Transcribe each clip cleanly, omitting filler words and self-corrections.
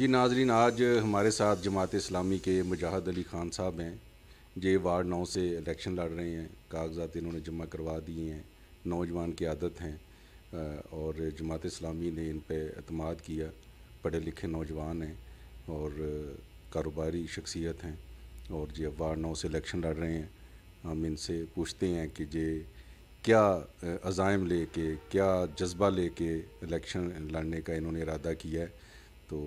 جی ناظرین، آج ہمارے ساتھ جماعت اسلامی کے مجاہد علی خان صاحب ہیں۔ یہ وارڈ 9 سے الیکشن لڑ رہے ہیں، کاغذات انہوں نے جمع کروا دیے ہیں، نوجوان قیادت ہیں اور جماعت اسلامی نے ان پہ اعتماد کیا، پڑھے لکھے نوجوان ہیں اور کاروباری شخصیت ہیں، اور جی اب وارڈ 9 سے الیکشن لڑ رہے ہیں۔ ہم ان سے پوچھتے ہیں کہ یہ کیا عزائم لے کے، کیا جذبہ لے کے الیکشن لڑنے کا انہوں نے ارادہ کیا ہے۔ تو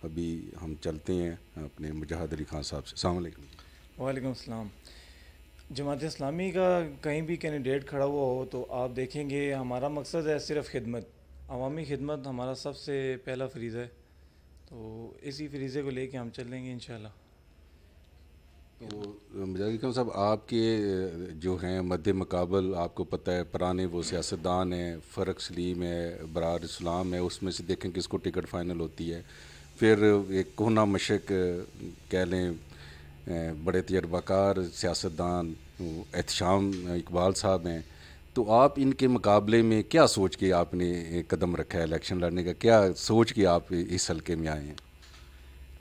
ابھی ہم چلتے ہیں اپنے مجاہد علی خان صاحب سے۔ السلام علیکم۔ وعلیکم السلام۔ جماعت اسلامی کا کہیں بھی کینڈیڈیٹ کھڑا ہوا ہو تو آپ دیکھیں گے ہمارا مقصد ہے صرف خدمت، عوامی خدمت ہمارا سب سے پہلا فریضہ ہے، تو اسی فریضے کو لے کے ہم چلیں گے انشاءاللہ۔ تو مجاہد علی خان صاحب، آپ کے جو ہیں مد مقابل، آپ کو پتہ ہے پرانے وہ سیاستدان ہیں، فرق سلیم ہے، برار اسلام ہے، اس میں سے دیکھیں کس کو ٹکٹ فائنل ہوتی ہے۔ پھر ایک کوہنا مشق کہہ لیں، بڑے تجربہ کار سیاستدان احتشام اقبال صاحب ہیں، تو آپ ان کے مقابلے میں کیا سوچ کے آپ نے قدم رکھا ہے الیکشن لڑنے کا؟ کیا سوچ کے آپ اس حلقے میں آئے ہیں؟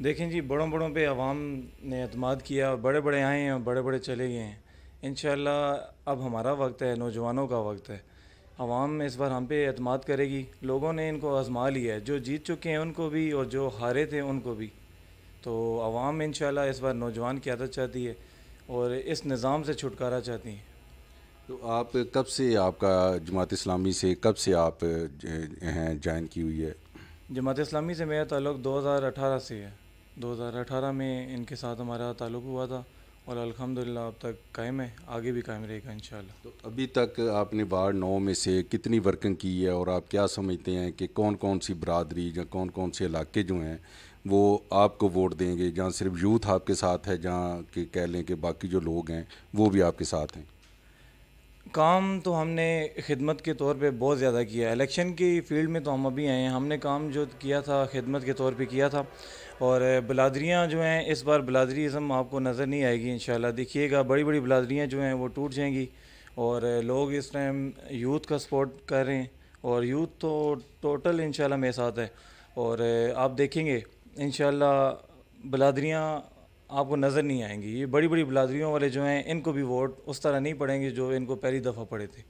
دیکھیں جی، بڑوں پہ عوام نے اعتماد کیا، بڑے آئے ہیں اور بڑے چلے گئے ہیں۔ انشاءاللہ اب ہمارا وقت ہے، نوجوانوں کا وقت ہے۔ عوام اس بار ہم پہ اعتماد کرے گی، لوگوں نے ان کو آزما لیا ہے، جو جیت چکے ہیں ان کو بھی اور جو ہارے تھے ان کو بھی۔ تو عوام انشاءاللہ اس بار نوجوان قیادت چاہتی ہے اور اس نظام سے چھٹکارا چاہتی ہیں۔ تو آپ کب سے، آپ کا جماعت اسلامی سے کب سے آپ ہیں جوائن کی ہوئی ہے؟ جماعت اسلامی سے میرا تعلق 2018 سے ہے۔ 2018 میں ان کے ساتھ ہمارا تعلق ہوا تھا اور الحمدللہ اب تک قائم ہے، آگے بھی قائم رہے گا انشاءاللہ۔ تو ابھی تک آپ نے وارڈ 9 میں سے کتنی ورکنگ کی ہے، اور آپ کیا سمجھتے ہیں کہ کون سی برادری یا کون سے علاقے جو ہیں وہ آپ کو ووٹ دیں گے، جہاں صرف یوتھ آپ کے ساتھ ہے، جہاں کہ کہہ لیں کہ باقی جو لوگ ہیں وہ بھی آپ کے ساتھ ہیں؟ کام تو ہم نے خدمت کے طور پہ بہت زیادہ کیا ہے، الیکشن کی فیلڈ میں تو ہم ابھی آئے ہیں، ہم نے کام جو کیا تھا خدمت کے طور پہ کیا تھا۔ اور بلادریاں جو ہیں اس بار بلادریزم آپ کو نظر نہیں آئے گی انشاءاللہ، دیکھیے گا بڑی بلادریاں جو ہیں وہ ٹوٹ جائیں گی، اور لوگ اس ٹائم یوتھ کا سپورٹ کر رہے ہیں اور یوتھ تو ٹوٹل انشاءاللہ میرے ساتھ ہے، اور آپ دیکھیں گے انشاءاللہ بلادریاں آپ کو نظر نہیں آئیں گی۔ یہ بڑی بلادریوں والے جو ہیں ان کو بھی ووٹ اس طرح نہیں پڑیں گے جو ان کو پہلی دفعہ پڑے تھے۔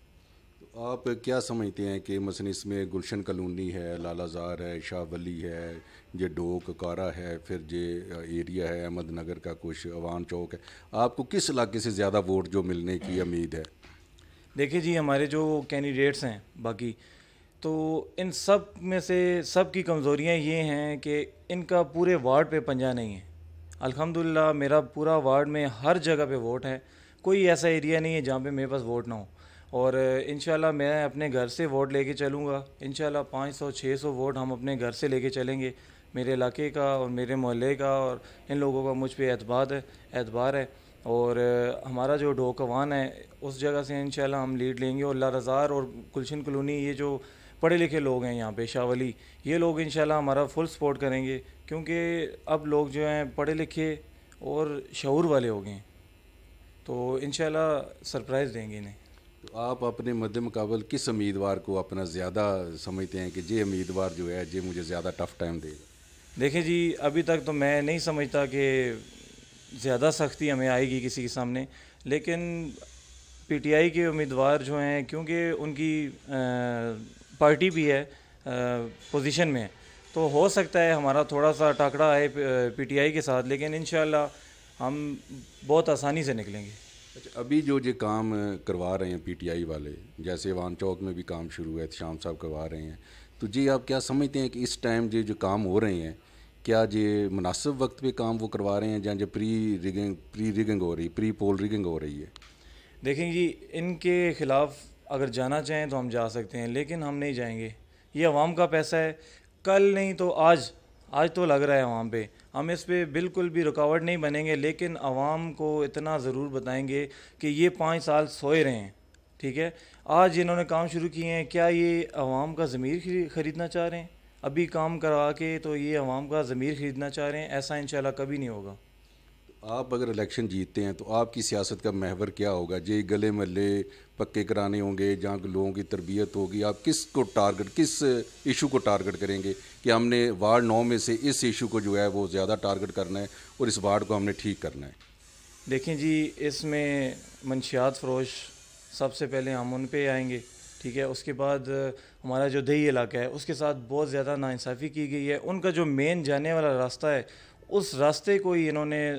تو آپ کیا سمجھتے ہیں کہ مثلا اس میں گلشن کالونی ہے، لالہ زار ہے، شاہ ولی ہے، یہ ڈوک کارا ہے، پھر یہ ایریا ہے احمد نگر کا کچھ عوان چوک ہے، آپ کو کس علاقے سے زیادہ ووٹ جو ملنے کی امید ہے؟ دیکھیں جی، ہمارے جو کینڈیڈیٹس ہیں باقی، تو ان سب میں سے سب کی کمزوریاں یہ ہیں کہ ان کا پورے وارڈ پہ پنجہ نہیں ہے۔ الحمدللہ میرا پورا وارڈ میں ہر جگہ پہ ووٹ ہے، کوئی ایسا ایریا نہیں ہے جہاں پہ میرے پاس ووٹ نہ ہو، اور انشاءاللہ میں اپنے گھر سے ووٹ لے کے چلوں گا۔ انشاءاللہ 500-600 ووٹ ہم اپنے گھر سے لے کے چلیں گے، میرے علاقے کا اور میرے محلے کا، اور ان لوگوں کا مجھ پہ اعتبار ہے، اور ہمارا جو ڈوکوان ہے اس جگہ سے انشاءاللہ ہم لیڈ لیں گے، اور لارزار اور گلشن کالونی، یہ جو پڑھے لکھے لوگ ہیں یہاں پہ، شاہ ولی، یہ لوگ انشاءاللہ ہمارا فل سپورٹ کریں گے، کیونکہ اب لوگ جو ہیں پڑھے لکھے اور شعور والے ہو گئے ہیں، تو انشاءاللہ سرپرائز دیں گے انہیں۔ تو آپ اپنے مد مقابل کس امیدوار کو اپنا زیادہ سمجھتے ہیں کہ یہ امیدوار جو ہے یہ مجھے زیادہ ٹف ٹائم دے گا؟ دیکھیں جی، ابھی تک تو میں نہیں سمجھتا کہ زیادہ سختی ہمیں آئے گی کسی کے سامنے، لیکن پی ٹی آئی کے امیدوار جو ہیں، کیونکہ ان کی پارٹی بھی ہے پوزیشن میں، تو ہو سکتا ہے ہمارا تھوڑا سا ٹاکرا آئے پی ٹی آئی کے ساتھ، لیکن انشاءاللہ ہم بہت آسانی سے نکلیں گے۔ اچھا، ابھی جو کام کروا رہے ہیں پی ٹی آئی والے، جیسے وان چوک میں بھی کام شروع ہے، شام صاحب کروا رہے ہیں، تو جی آپ کیا سمجھتے ہیں کہ اس ٹائم جو کام ہو رہے ہیں، کیا یہ مناسب وقت پہ کام وہ کروا رہے ہیں، جہاں جو پری ریگنگ ہو رہی، پری پول ریگنگ ہو رہی ہے؟ دیکھیں جی، ان کے خلاف اگر جانا چاہیں تو ہم جا سکتے ہیں، لیکن ہم نہیں جائیں گے، یہ عوام کا پیسہ ہے، کل نہیں تو آج تو لگ رہا ہے عوام پہ، ہم اس پہ بالکل بھی رکاوٹ نہیں بنیں گے، لیکن عوام کو اتنا ضرور بتائیں گے کہ یہ 5 سال سوئے رہے ہیں، ٹھیک ہے؟ آج انہوں نے کام شروع کیے ہیں، کیا یہ عوام کا ضمیر خریدنا چاہ رہے ہیں؟ ابھی کام کروا کے تو یہ عوام کا ضمیر خریدنا چاہ رہے ہیں؟ ایسا انشاءاللہ کبھی نہیں ہوگا۔ آپ اگر الیکشن جیتتے ہیں تو آپ کی سیاست کا محور کیا ہوگا؟ جی گلے محلے پکے کرانے ہوں گے، جہاں لوگوں کی تربیت ہوگی، آپ کس کو ٹارگٹ، کس ایشو کو ٹارگٹ کریں گے کہ ہم نے وارڈ 9 میں سے اس ایشو کو جو ہے وہ زیادہ ٹارگٹ کرنا ہے اور اس وارڈ کو ہم نے ٹھیک کرنا ہے؟ دیکھیں جی، اس میں منشیات فروش سب سے پہلے ہم ان پہ آئیں گے، ٹھیک ہے. اس کے بعد ہمارا جو دیہی علاقہ ہے اس کے ساتھ بہت زیادہ ناانصافی کی گئی ہے. ان کا جو مین جانے والا راستہ ہے اس راستے کو ہی انہوں نے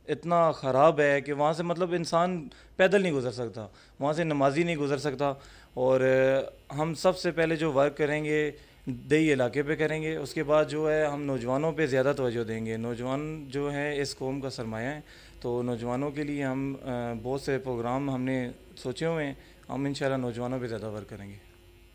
اتنا خراب ہے کہ وہاں سے مطلب انسان پیدل نہیں گزر سکتا، وہاں سے نمازی نہیں گزر سکتا. اور ہم سب سے پہلے جو ورک کریں گے دیہی علاقے پہ کریں گے. اس کے بعد جو ہے ہم نوجوانوں پہ زیادہ توجہ دیں گے. نوجوان جو ہے اس قوم کا سرمایہ ہے، تو نوجوانوں کے لیے ہم بہت سے پروگرام ہم نے سوچے ہوئے ہیں. ہم انشاءاللہ نوجوانوں پہ زیادہ ورک کریں گے.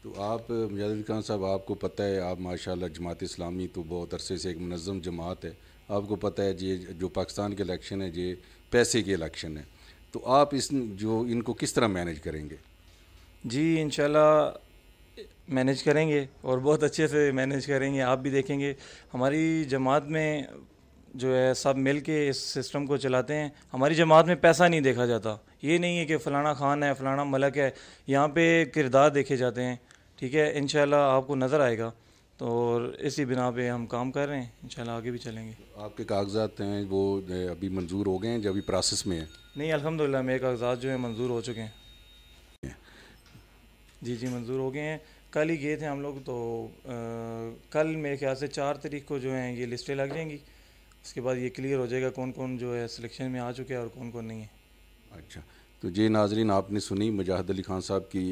تو آپ مجاہد علی خان صاحب، آپ کو پتہ ہے، آپ ماشاءاللہ جماعت اسلامی تو بہت عرصے سے ایک منظم جماعت ہے. آپ کو پتہ ہے جی جو پاکستان کے الیکشن ہے جی پیسے کے الیکشن ہے، تو آپ ان کو کس طرح مینیج کریں گے؟ جی انشاءاللہ مینیج کریں گے اور بہت اچھے سے مینیج کریں گے. آپ بھی دیکھیں گے ہماری جماعت میں جو ہے سب مل کے اس سسٹم کو چلاتے ہیں. ہماری جماعت میں پیسہ نہیں دیکھا جاتا. یہ نہیں ہے کہ فلانا خان ہے، فلانا ملک ہے، یہاں پہ کردار دیکھے جاتے ہیں. ٹھیک ہے، انشاءاللہ آپ کو نظر آئے گا. تو اور اسی بنا پہ ہم کام کر رہے ہیں، انشاءاللہ آگے بھی چلیں گے. آپ کے کاغذات ہیں وہ ابھی منظور ہو گئے ہیں جو ابھی پروسیس میں ہیں؟ نہیں، الحمدللہ میرے کاغذات جو ہیں منظور ہو چکے ہیں. جی منظور ہو گئے ہیں. کل ہی گئے تھے ہم لوگ، تو کل میرے خیال سے 4 تاریخ کو جو ہیں یہ لسٹیں لگ جائیں گی. اس کے بعد یہ کلیئر ہو جائے گا کون کون جو ہے سلیکشن میں آ چکے ہیں اور کون کون نہیں ہے. اچھا، تو جی ناظرین، آپ نے سنی مجاہد علی خان صاحب کی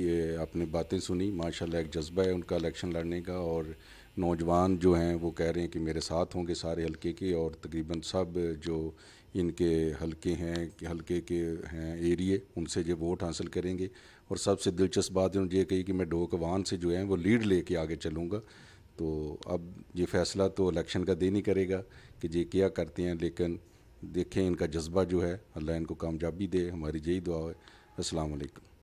آپ نے باتیں سنی. ماشاءاللہ ایک جذبہ ہے ان کا الیکشن لڑنے کا، اور نوجوان جو ہیں وہ کہہ رہے ہیں کہ میرے ساتھ ہوں گے سارے حلقے کے، اور تقریباً سب جو ان کے حلقے ہیں کہ حلقے کے ہیں ایریے، ان سے جو ووٹ حاصل کریں گے. اور سب سے دلچسپ بات انہوں نے یہ کہی کہ میں ڈوک وان سے جو ہیں وہ لیڈ لے کے آگے چلوں گا. تو اب یہ فیصلہ تو الیکشن کا دین ہی کرے گا کہ یہ کیا کرتے ہیں، لیکن دیکھیں ان کا جذبہ جو ہے، اللہ ان کو کامیابی دے، ہماری یہی دعا ہے. السلام علیکم.